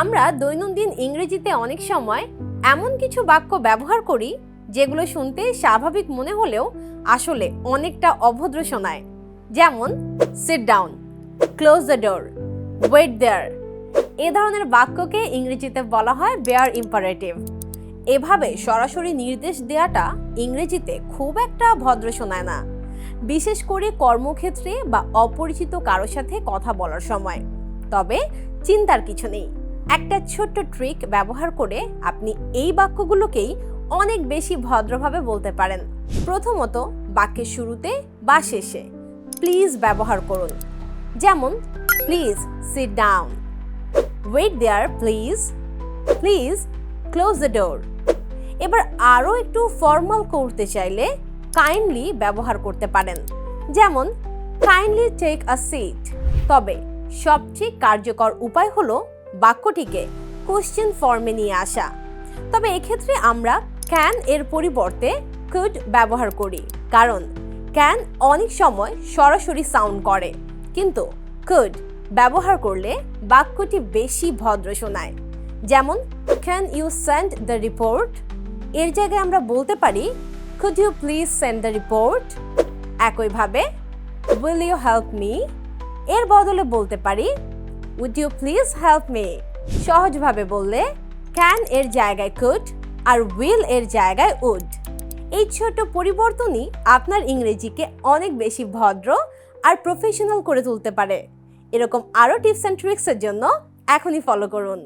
আমরা দৈনন্দিন ইংরেজিতে অনেক সময় এমন কিছু বাক্য ব্যবহার করি যেগুলো শুনতে স্বাভাবিক মনে হলেও আসলে অনেকটা অভদ্র শোনায়। যেমন sit down, close the door, wait there. এ ধরনের বাক্যকে ইংরেজিতে বলা হয় বেয়ার ইম্পারেটিভ। এভাবে সরাসরি নির্দেশ দেওয়াটা ইংরেজিতে খুব একটা ভদ্র শোনায় না, বিশেষ করে কর্মক্ষেত্রে বা অপরিচিত কারোর সাথে কথা বলার সময়। তবে চিন্তার কিছু নেই, একটা ছোট্ট ট্রিক ব্যবহার করে আপনি এই বাক্যগুলোকেই অনেক বেশি ভদ্রভাবে বলতে পারেন। প্রথমত, বাক্যের শুরুতে বা শেষে প্লিজ ব্যবহার করুন। যেমন please sit down, wait there please, please close the door. এবার আরও একটু ফর্মাল করতে চাইলে কাইন্ডলি ব্যবহার করতে পারেন। যেমন কাইন্ডলি টেক আ সিট। তবে সবচেয়ে কার্যকর উপায় হলো বাক্যটিকে কোশ্চেন ফর্মে নিয়ে আসা। তবে এক্ষেত্রে আমরা ক্যান এর পরিবর্তে কুড ব্যবহার করি, কারণ ক্যান অনেক সময় সরাসরি সাউন্ড করে, কিন্তু কুড ব্যবহার করলে বাক্যটি বেশি ভদ্র শোনায়। যেমন can you send the report এর জায়গায় আমরা বলতে পারি could you please send the report. একইভাবে উইল ইউ হেল্প মি এর বদলে বলতে পারি would you please help me. সহজভাবে বললে ক্যান এর জায়গায় কুড আর উইল এর জায়গায় উড। এই ছোট পরিবর্তনই আপনার ইংরেজিকে অনেক বেশি ভদ্র আর প্রফেশনাল করে তুলতে পারে। এরকম আরও টিপস অ্যান্ড ট্রিক্সের জন্য এখনই ফলো করুন।